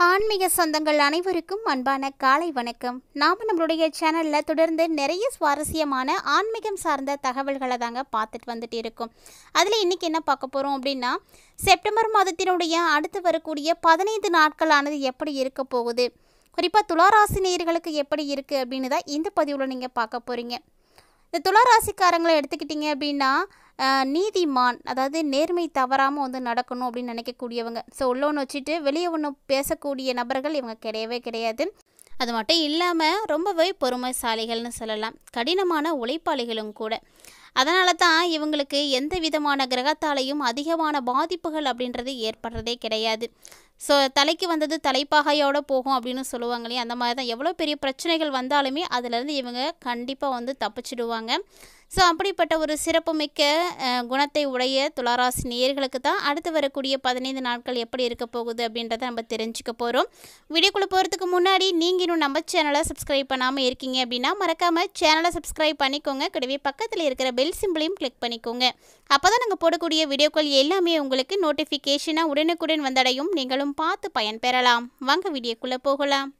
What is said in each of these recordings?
ஆன்மீக சொந்தங்கள் அனைவருக்கும் அன்பான காலை வணக்கம். நாம் நம்மளுடைய சேனலில் தொடர்ந்து நிறைய சுவாரஸ்யமான ஆன்மீகம் சார்ந்த தகவல்களை தாங்க பார்த்துட்டு வந்துட்டு இருக்கோம். அதில் இன்றைக்கி என்ன பார்க்க போகிறோம் அப்படின்னா, செப்டம்பர் மாதத்தினுடைய அடுத்து வரக்கூடிய 15 நாட்களானது எப்படி இருக்க போகுது, குறிப்பாக துளாராசி நேயர்களுக்கு எப்படி இருக்குது அப்படின்னு தான் இந்த பதிவில் நீங்கள் பார்க்க போகிறீங்க. இந்த துளாராசிக்காரங்களை எடுத்துக்கிட்டிங்க அப்படின்னா, நீதிமான், அதாவது நேர்மை தவறாமல் வந்து நடக்கணும் அப்படின்னு நினைக்கக்கூடியவங்க. ஸோ உள்ள ஒன்று வச்சுட்டு வெளியே ஒன்று பேசக்கூடிய நபர்கள் இவங்க கிடையவே கிடையாது. அது மட்டும் இல்லாமல் ரொம்பவே பொறுமைசாலிகள்னு சொல்லலாம், கடினமான உழைப்பாளிகளும் கூட. அதனால தான் இவங்களுக்கு எந்த விதமான கிரகத்தாலையும் அதிகமான பாதிப்புகள் அப்படின்றது ஏற்படுறதே கிடையாது. ஸோ தலைக்கு வந்தது தலைப்பாகையோடு போகும் அப்படின்னு சொல்லுவாங்களே, அந்த மாதிரி தான் எவ்வளோ பெரிய பிரச்சனைகள் வந்தாலுமே அதிலேருந்து இவங்க கண்டிப்பாக வந்து தப்பிச்சிடுவாங்க. ஸோ அப்படிப்பட்ட ஒரு சிறப்புமிக்க குணத்தை உடைய துளாராசி நேயர்களுக்கு தான் அடுத்து வரக்கூடிய 15 நாட்கள் எப்படி இருக்க போகுது அப்படின்றத நம்ம தெரிஞ்சுக்க போகிறோம். வீடியோக்குள்ளே போகிறதுக்கு முன்னாடி நீங்கள் இன்னும் நம்ம சேனலை சப்ஸ்கிரைப் பண்ணாமல் இருக்கீங்க அப்படின்னா மறக்காமல் சேனலை சப்ஸ்கிரைப் பண்ணிக்கோங்க. கூடவே பக்கத்தில் இருக்கிற பெல் சிம்பிளையும் கிளிக் பண்ணிக்கோங்க. அப்போ தான் நாங்கள் போடக்கூடிய வீடியோக்கள் எல்லாமே உங்களுக்கு நோட்டிஃபிகேஷனாக உடனுக்குடன் வந்தடையும். நீங்களும் பார்த்து பயன்பெறலாம். வாங்க வீடியோக்குள்ளே போகலாம்.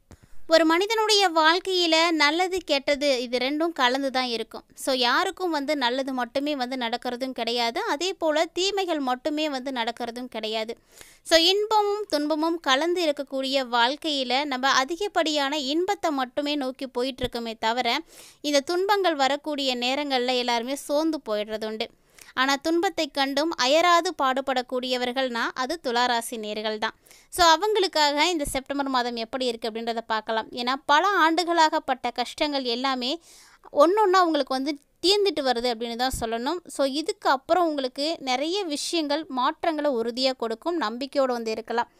ஒரு மனிதனுடைய வாழ்க்கையில் நல்லது கெட்டது இது ரெண்டும் கலந்து தான் இருக்கும். ஸோ யாருக்கும் வந்து நல்லது மட்டுமே வந்து நடக்கிறதும் கிடையாது, அதே போல் தீமைகள் மட்டுமே வந்து நடக்கிறதும் கிடையாது. ஸோ இன்பமும் துன்பமும் கலந்து இருக்கக்கூடிய வாழ்க்கையில் நம்ம அதிகப்படியான இன்பத்தை மட்டுமே நோக்கி போயிட்டுருக்கோமே தவிர, இந்த துன்பங்கள் வரக்கூடிய நேரங்களில் எல்லாருமே சோர்ந்து போயிடுறது உண்டு. ஆனால் துன்பத்தை கண்டும் அயராது பாடுபடக்கூடியவர்கள்னா அது துளாராசி நேர்கள் தான். ஸோ அவங்களுக்காக இந்த செப்டம்பர் மாதம் எப்படி இருக்குது அப்படின்றத பார்க்கலாம். ஏன்னா பல ஆண்டுகளாகப்பட்ட கஷ்டங்கள் எல்லாமே ஒன்று ஒன்றா உங்களுக்கு வந்து தீர்ந்துட்டு வருது அப்படின்னு தான் சொல்லணும். ஸோ இதுக்கு அப்புறம் உங்களுக்கு நிறைய விஷயங்கள் மாற்றங்களை உறுதியாக கொடுக்கும். நம்பிக்கையோடு வந்து இருக்கலாம்.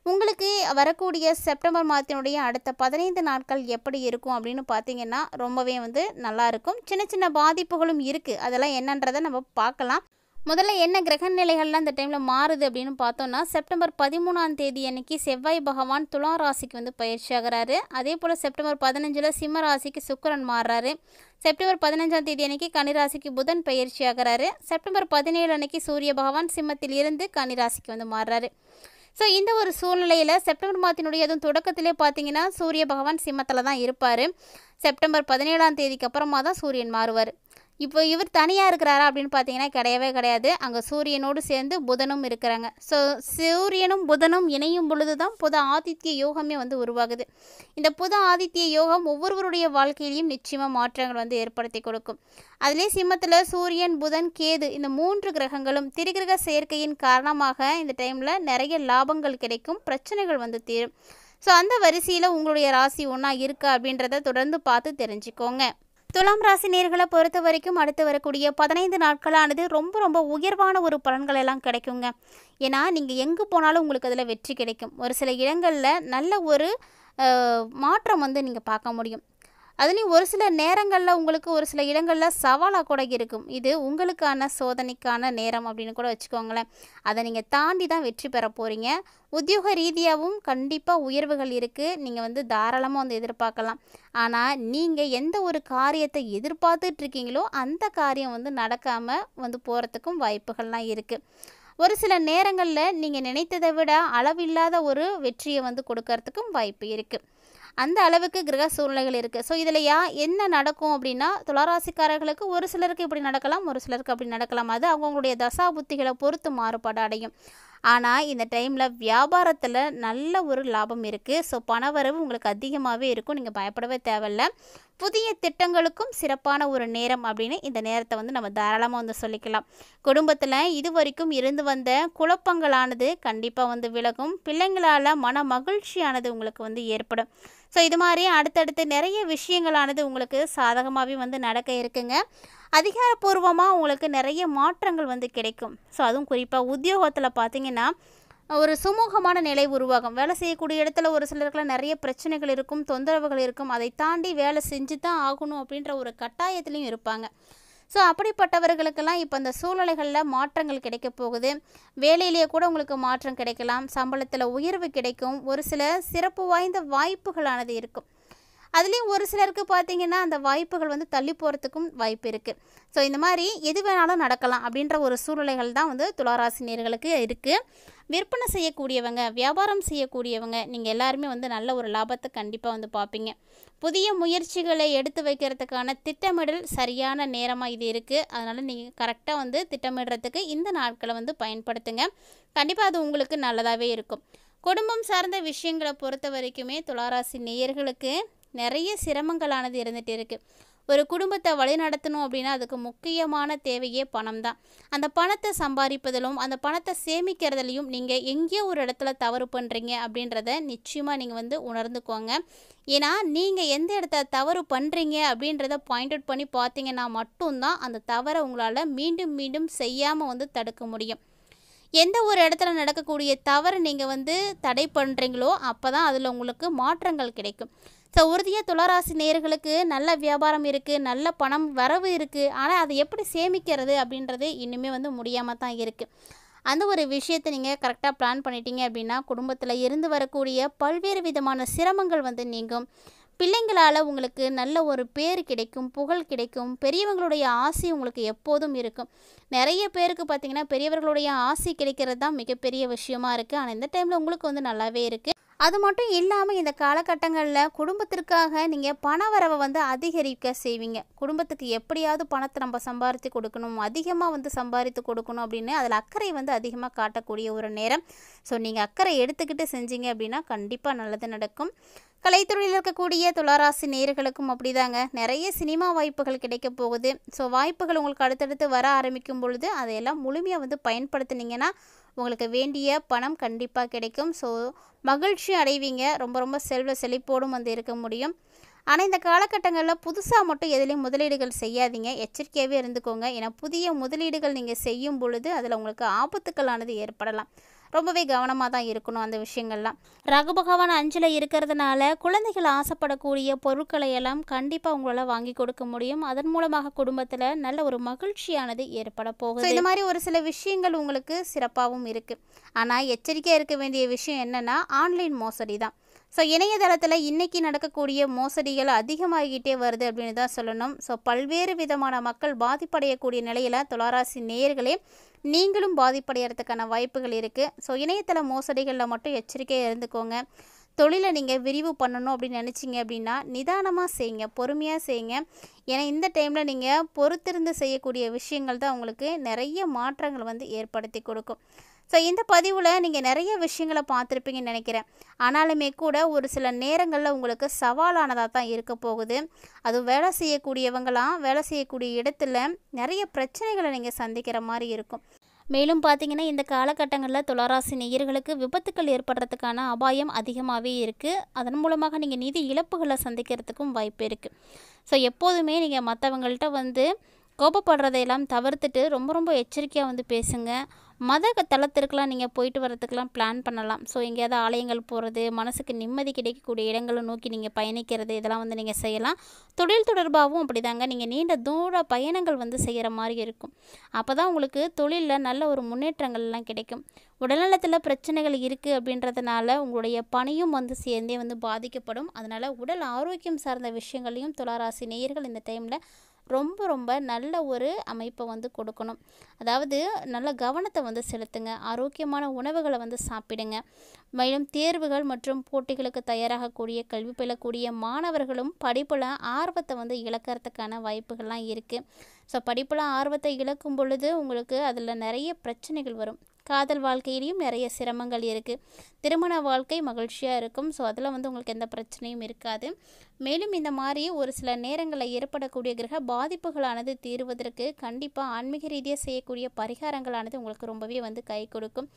உங்களுக்கு வரக்கூடிய செப்டம்பர் மாதத்தினுடைய அடுத்த 15 நாட்கள் எப்படி இருக்கும் அப்படின்னு பார்த்தீங்கன்னா ரொம்பவே வந்து நல்லாயிருக்கும். சின்ன சின்ன பாதிப்புகளும் இருக்குது, அதெல்லாம் என்னன்றதை நம்ம பார்க்கலாம். முதல்ல என்ன கிரக நிலைகள்லாம் இந்த டைமில் மாறுது அப்படின்னு பார்த்தோன்னா, செப்டம்பர் 13ஆம் தேதி அன்னைக்கு செவ்வாய் பகவான் துலா ராசிக்கு வந்து பயிற்சி ஆகிறாரு. அதே போல் செப்டம்பர் 15 சிம்ம ராசிக்கு சுக்கிரன் மாறுறாரு. செப்டம்பர் 15ஆம் தேதி அன்னைக்கு கன்னிராசிக்கு புதன் பயிற்சி ஆகிறாரு. செப்டம்பர் 17 அன்னைக்கு சூரிய பகவான் சிம்மத்தில் இருந்து கன்னிராசிக்கு வந்து மாறுறாரு. ஸோ இந்த ஒரு சூழ்நிலையில் செப்டம்பர் மாதத்தினுடைய அதுவும் தொடக்கத்திலே பார்த்தீங்கன்னா சூரிய பகவான் சிம்மத்தில் தான் இருப்பார். செப்டம்பர் 17ஆம் தேதிக்கு அப்புறமா தான் சூரியன் மாறுவார். இப்போ இவர் தனியாக இருக்கிறாரா அப்படின்னு பார்த்தீங்கன்னா கிடையவே கிடையாது. அங்கே சூரியனோடு சேர்ந்து புதனும் இருக்கிறாங்க. ஸோ சூரியனும் புதனும் இணையும் பொழுது தான் புத ஆதித்ய யோகமே வந்து உருவாகுது. இந்த புத ஆதித்ய யோகம் ஒவ்வொருவருடைய வாழ்க்கையிலையும் நிச்சயமாக மாற்றங்கள் வந்து ஏற்படுத்தி கொடுக்கும். அதிலே சிம்மத்தில் சூரியன் புதன் கேது இந்த 3 கிரகங்களும் திரிகிரக சேர்க்கையின் காரணமாக இந்த டைமில் நிறைய லாபங்கள் கிடைக்கும், பிரச்சனைகள் வந்து தீரும். ஸோ அந்த வரிசையில் உங்களுடைய ராசி ஒன்றா இருக்கா அப்படின்றத தொடர்ந்து பார்த்து தெரிஞ்சுக்கோங்க. துலாம் ராசி நேர்களை பொறுத்த வரைக்கும் அடுத்து வரக்கூடிய 15 நாட்களானது ரொம்ப ரொம்ப உயர்வான ஒரு பலன்கள் எல்லாம் கிடைக்குங்க. ஏன்னா நீங்கள் எங்கே போனாலும் உங்களுக்கு அதில் வெற்றி கிடைக்கும். ஒரு சில இடங்களில் நல்ல ஒரு மாற்றம் வந்து நீங்கள் பார்க்க முடியும். அதுலேயும் ஒரு சில நேரங்களில் உங்களுக்கு ஒரு சில இடங்களில் சவாலாக கூட இருக்கும். இது உங்களுக்கான சோதனைக்கான நேரம் அப்படின்னு கூட வச்சுக்கோங்களேன். அதை நீங்கள் தாண்டி தான் வெற்றி பெற போகிறீங்க. உத்தியோக ரீதியாகவும் கண்டிப்பாக உயர்வுகள் இருக்குது, நீங்கள் வந்து தாராளமாக வந்து எதிர்பார்க்கலாம். ஆனால் நீங்கள் எந்த ஒரு காரியத்தை எதிர்பார்த்துட்ருக்கீங்களோ அந்த காரியம் வந்து நடக்காமல் வந்து போகிறதுக்கும் வாய்ப்புகள்லாம் இருக்குது. ஒரு சில நேரங்களில் நீங்கள் நினைத்ததை விட அளவில்லாத ஒரு வெற்றியை வந்து கொடுக்கறதுக்கும் வாய்ப்பு இருக்குது. அந்த அளவுக்கு கிரக சூழ்நிலைகள் இருக்குது. ஸோ இதில் என்ன நடக்கும் அப்படின்னா, துளாராசிக்காரர்களுக்கு ஒரு சிலருக்கு இப்படி நடக்கலாம், ஒரு சிலருக்கு அப்படி நடக்கலாம். அது அவங்களுடைய தசா புத்திகளை பொறுத்து மாறுபாடு அடையும். ஆனால் இந்த டைமில் வியாபாரத்தில் நல்ல ஒரு லாபம் இருக்குது. ஸோ பணவரவு உங்களுக்கு அதிகமாகவே இருக்கும், நீங்கள் பயப்படவே தேவையில்லை. புதிய திட்டங்களுக்கும் சிறப்பான ஒரு நேரம் அப்படின்னு இந்த நேரத்தை வந்து நம்ம தாராளமாக வந்து சொல்லிக்கலாம். குடும்பத்தில் இது வரைக்கும் இருந்து வந்த குழப்பங்களானது கண்டிப்பாக வந்து விலகும். பிள்ளைங்களால் மன மகிழ்ச்சியானது உங்களுக்கு வந்து ஏற்படும். ஸோ இது மாதிரி அடுத்தடுத்து நிறைய விஷயங்களானது உங்களுக்கு சாதகமாகவே வந்து நடக்க இருக்குங்க. அதிகாரப்பூர்வமாக உங்களுக்கு நிறைய மாற்றங்கள் வந்து கிடைக்கும். ஸோ அதுவும் குறிப்பாக உத்தியோகத்தில் பார்த்தீங்கன்னா ஒரு சுமூகமான நிலை உருவாகும். வேலை செய்யக்கூடிய இடத்துல ஒரு சிலருக்குலாம் நிறைய பிரச்சனைகள் இருக்கும், தொந்தரவுகள் இருக்கும். அதை தாண்டி வேலை செஞ்சு தான் ஆகணும் அப்படின்ற ஒரு கட்டாயத்துலேயும் இருப்பாங்க. ஸோ அப்படிப்பட்டவர்களுக்கெல்லாம் இப்போ அந்த சூழ்நிலைகளில் மாற்றங்கள் கிடைக்க போகுது. வேலையிலேயே கூட உங்களுக்கு மாற்றம் கிடைக்கலாம், சம்பளத்தில் உயர்வு கிடைக்கும், ஒரு சில சிறப்பு வாய்ந்த வாய்ப்புகளானது இருக்கும். அதுலேயும் ஒரு சிலருக்கு பார்த்தீங்கன்னா அந்த வாய்ப்புகள் வந்து தள்ளி போகிறதுக்கும் வாய்ப்பு இருக்குது. ஸோ இந்த மாதிரி எது வேணாலும் நடக்கலாம் அப்படின்ற ஒரு சூழ்நிலைகள் தான் வந்து துளாராசி நேயர்களுக்கு இருக்குது. விற்பனை செய்யக்கூடியவங்க, வியாபாரம் செய்யக்கூடியவங்க, நீங்கள் எல்லாருமே வந்து நல்ல ஒரு லாபத்தை கண்டிப்பாக வந்து பார்ப்பீங்க. புதிய முயற்சிகளை எடுத்து வைக்கிறதுக்கான திட்டமிடல் சரியான நேரமாக இது இருக்குது. அதனால் நீங்கள் கரெக்டாக வந்து திட்டமிடுறதுக்கு இந்த நாட்களை வந்து பயன்படுத்துங்க. கண்டிப்பாக அது உங்களுக்கு நல்லதாகவே இருக்கும். குடும்பம் சார்ந்த விஷயங்களை பொறுத்த வரைக்குமே துளாராசி நேயர்களுக்கு நிறைய சிரமங்களானது இருந்துகிட்டு இருக்குது. ஒரு குடும்பத்தை வழிநடத்தணும் அப்படின்னா அதுக்கு முக்கியமான தேவையே பணம் தான். அந்த பணத்தை சம்பாதிப்பதிலும் அந்த பணத்தை சேமிக்கிறதுலையும் நீங்கள் எங்கேயோ ஒரு இடத்துல தவறு பண்ணுறீங்க அப்படின்றத நிச்சயமாக நீங்கள் வந்து உணர்ந்துக்கோங்க. ஏன்னா நீங்கள் எந்த இடத்துல தவறு பண்ணுறீங்க அப்படின்றத பாயிண்ட் அவுட் பண்ணி பார்த்தீங்கன்னா மட்டும்தான் அந்த தவறை உங்களால் மீண்டும் மீண்டும் செய்யாமல் வந்து தடுக்க முடியும். எந்த ஒரு இடத்துல நடக்கக்கூடிய தவறு நீங்கள் வந்து தடை பண்ணுறீங்களோ அப்போ தான் அதில் உங்களுக்கு மாற்றங்கள் கிடைக்கும். ஸோ உறுதியாக துளாராசி நேயர்களுக்கு நல்ல வியாபாரம் இருக்குது, நல்ல பணம் வரவு இருக்குது. ஆனால் அதை எப்படி சேமிக்கிறது அப்படின்றது இன்னுமே வந்து முடியாமல் தான் இருக்குது. அந்த ஒரு விஷயத்தை நீங்கள் கரெக்டாக பிளான் பண்ணிட்டீங்க அப்படின்னா குடும்பத்தில் இருந்து வரக்கூடிய பல்வேறு விதமான சிரமங்கள் வந்து நீங்கும். பிள்ளைங்களால் உங்களுக்கு நல்ல ஒரு பேர் கிடைக்கும், புகழ் கிடைக்கும். பெரியவங்களுடைய ஆசை உங்களுக்கு எப்போதும் இருக்கும். நிறைய பேருக்கு பார்த்திங்கன்னா பெரியவர்களுடைய ஆசை கிடைக்கிறது தான் மிகப்பெரிய விஷயமா இருக்குது. ஆனால் இந்த டைமில் உங்களுக்கு வந்து நல்லாவே இருக்குது. அது மட்டும் இல்லாமல் இந்த காலகட்டங்களில் குடும்பத்திற்காக நீங்கள் பண வரவை வந்து அதிகரிக்க செய்வீங்க. குடும்பத்துக்கு எப்படியாவது பணத்தை நம்ம சம்பாதித்து கொடுக்கணும், அதிகமாக வந்து சம்பாதித்து கொடுக்கணும் அப்படின்னு அதில் அக்கறை வந்து அதிகமாக காட்டக்கூடிய ஒரு நேரம். ஸோ நீங்கள் அக்கறை எடுத்துக்கிட்டு செஞ்சீங்க அப்படின்னா கண்டிப்பாக நல்லது நடக்கும். கலைத்துறையில் இருக்கக்கூடிய துளாராசி நேயர்களுக்கும் அப்படிதாங்க. நிறைய சினிமா வாய்ப்புகள் கிடைக்க போகுது. ஸோ வாய்ப்புகள் உங்களுக்கு அடுத்தடுத்து வர ஆரம்பிக்கும் பொழுது அதையெல்லாம் முழுமையாக வந்து பயன்படுத்தினீங்கன்னா உங்களுக்கு வேண்டிய பணம் கண்டிப்பாக கிடைக்கும். ஸோ மகிழ்ச்சி அடைவீங்க. ரொம்ப ரொம்ப செல்வ செழிப்போடும் வந்து இருக்க முடியும். ஆனால் இந்த காலகட்டங்களில் புதுசாக மட்டும் எதுலேயும் முதலீடுகள் செய்யாதீங்க. எச்சரிக்கையாகவே இருந்துக்கோங்க. ஏன்னா புதிய முதலீடுகள் நீங்கள் செய்யும் பொழுது அதில் உங்களுக்கு ஆபத்துக்களானது ஏற்படலாம். ரொம்பவே கவனமாக தான் இருக்கணும் அந்த விஷயங்கள்லாம். ராகு பகவான் 5ல் இருக்கிறதுனால குழந்தைகள் ஆசைப்படக்கூடிய பொருட்களை எல்லாம் கண்டிப்பாக உங்களால் வாங்கி கொடுக்க முடியும். அதன் மூலமாக குடும்பத்தில் நல்ல ஒரு மகிழ்ச்சியானது ஏற்பட போகுது. இந்த மாதிரி ஒரு சில விஷயங்கள் உங்களுக்கு சிறப்பாகவும் இருக்குது. ஆனால் எச்சரிக்கையாக இருக்க வேண்டிய விஷயம் என்னென்னா ஆன்லைன் மோசடி தான். ஸோ இணையதளத்தில் இன்றைக்கி நடக்கக்கூடிய மோசடிகள் அதிகமாகிக்கிட்டே வருது அப்படின்னு தான் சொல்லணும். ஸோ பல்வேறு விதமான மக்கள் பாதிப்படையக்கூடிய நிலையில் துளாராசி நேயர்களே நீங்களும் பாதிப்படைகிறதுக்கான வாய்ப்புகள் இருக்குது. ஸோ இணையதள மோசடிகளில் மட்டும் எச்சரிக்கையாக இருந்துக்கோங்க. தொழிலை நீங்கள் விரிவு பண்ணணும் அப்படின்னு நினச்சிங்க அப்படின்னா நிதானமாக செய்யுங்க, பொறுமையாக செய்யுங்க. ஏன்னா இந்த டைமில் நீங்கள் பொறுத்திருந்து செய்யக்கூடிய விஷயங்கள் தான் உங்களுக்கு நிறைய மாற்றங்கள் வந்து ஏற்படுத்தி கொடுக்கும். ஸோ இந்த பதிவில் நீங்கள் நிறைய விஷயங்களை பார்த்துருப்பீங்கன்னு நினைக்கிறேன். ஆனாலுமே கூட ஒரு சில நேரங்களில் உங்களுக்கு சவாலானதாக தான் இருக்க போகுது. அதுவும் வேலை செய்யக்கூடியவங்களாம் வேலை செய்யக்கூடிய இடத்துல நிறைய பிரச்சனைகளை நீங்கள் சந்திக்கிற மாதிரி இருக்கும். மேலும் பார்த்தீங்கன்னா இந்த காலகட்டங்களில் துளாராசி நேயர்களுக்கு விபத்துக்கள் ஏற்படுறதுக்கான அபாயம் அதிகமாகவே இருக்குது. அதன் மூலமாக நீங்கள் நிதி இழப்புகளை சந்திக்கிறதுக்கும் வாய்ப்பு இருக்குது. ஸோ எப்போதுமே நீங்கள் மற்றவங்கள்ட்ட வந்து கோபப்படுறதையெல்லாம் தவிர்த்துட்டு ரொம்ப ரொம்ப எச்சரிக்கையாக வந்து பேசுங்க. மத தளத்திற்கெலாம் நீங்கள் போயிட்டு வரதுக்கெலாம் பிளான் பண்ணலாம். ஸோ எங்கேயாவது ஆலயங்கள் போகிறது, மனசுக்கு நிம்மதி கிடைக்கக்கூடிய இடங்களை நோக்கி நீங்கள் பயணிக்கிறது, இதெல்லாம் வந்து நீங்கள் செய்யலாம். தொழில் தொடர்பாகவும் அப்படி தாங்க. நீங்கள் நீண்ட தூர பயணங்கள் வந்து செய்கிற மாதிரி இருக்கும். அப்போ தான் உங்களுக்கு தொழிலில் நல்ல ஒரு முன்னேற்றங்கள்லாம் கிடைக்கும். உடல்நலத்தில் பிரச்சனைகள் இருக்குது அப்படின்றதுனால உங்களுடைய பணியும் வந்து சேர்ந்தே வந்து பாதிக்கப்படும். அதனால் உடல் ஆரோக்கியம் சார்ந்த விஷயங்களையும் துளாராசி நேயர்கள் இந்த டைமில் ரொம்ப ரொம்ப நல்ல ஒரு அமைப்பை வந்து கொடுக்கணும். அதாவது நல்ல கவனத்தை வந்து செலுத்துங்க. ஆரோக்கியமான உணவுகளை வந்து சாப்பிடுங்க. மேலும் தேர்வுகள் மற்றும் போட்டிகளுக்கு தயாராகக்கூடிய கல்வி பயிலக்கூடிய மாணவர்களும் படிப்பில் ஆர்வத்தை வந்து இழக்கிறதுக்கான வாய்ப்புகள்லாம் இருக்குது. ஸோ படிப்பில் ஆர்வத்தை இழக்கும் பொழுது உங்களுக்கு அதில் நிறைய பிரச்சனைகள் வரும். காதல் வாழ்க்கையிலையும் நிறைய சிரமங்கள் இருக்குது. திருமண வாழ்க்கை மகிழ்ச்சியாக இருக்கும். ஸோ அதில் வந்து உங்களுக்கு எந்த பிரச்சனையும் இருக்காது. மேலும் இந்த மாதிரி ஒரு சில நேரங்களில் ஏற்படக்கூடிய கிரக பாதிப்புகளானது தீர்வதற்கு கண்டிப்பாக ஆன்மீக ரீதியாக செய்யக்கூடிய பரிகாரங்களானது உங்களுக்கு ரொம்பவே வந்து கை கொடுக்கும்.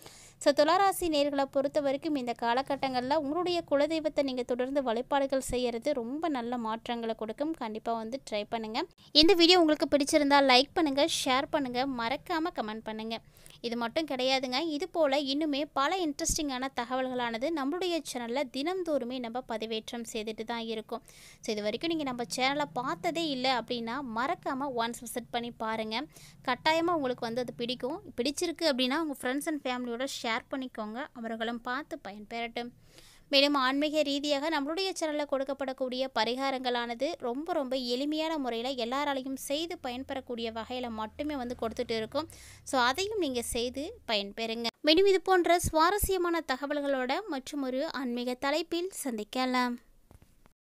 ஸோ துளாராசி நேயர்களை பொறுத்த வரைக்கும் இந்த காலகட்டங்களில் உங்களுடைய குலதெய்வத்தை நீங்கள் தொடர்ந்து வழிபாடுகள் செய்கிறது ரொம்ப நல்ல மாற்றங்களை கொடுக்கும். கண்டிப்பாக வந்து ட்ரை பண்ணுங்கள். இந்த வீடியோ உங்களுக்கு பிடிச்சிருந்தால் லைக் பண்ணுங்கள், ஷேர் பண்ணுங்கள், மறக்காமல் கமெண்ட் பண்ணுங்கள். இது மட்டும் கிடையாதுங்க. இது போல் இன்னுமே பல இன்ட்ரெஸ்டிங்கான தகவல்களானது நம்மளுடைய சேனலில் தினம்தோறுமே நம்ம பதிவேற்றம் செய்துட்டு தான் இருக்கும். ஸோ இது வரைக்கும் நீங்கள் நம்ம சேனலை பார்த்ததே இல்லை அப்படின்னா மறக்காமல் ஒன்ஸ் விசிட் பண்ணி பாருங்கள். கட்டாயமாக உங்களுக்கு வந்து அது பிடிச்சிருக்கு அப்படின்னா உங்கள் ஃப்ரெண்ட்ஸ் அண்ட் ஃபேமிலியோட ஷேர் பண்ணிக்கோங்க. அவர்களும் பார்த்து பயன்பெறட்டும். மேலும் ஆன்மீக ரீதியாக நம்மளுடைய சேனலில் கொடுக்கப்படக்கூடிய பரிகாரங்களானது ரொம்ப ரொம்ப எளிமையான முறையில் எல்லாராலையும் செய்து பயன்பெறக்கூடிய வகையில் மட்டுமே கொடுத்துட்டு இருக்கும். ஸோ அதையும் நீங்கள் செய்து பயன்பெறுங்க. மேலும் இது போன்ற சுவாரஸ்யமான தகவல்களோட மற்றும் ஒரு ஆன்மீக தலைப்பில் சந்திக்கலாம்.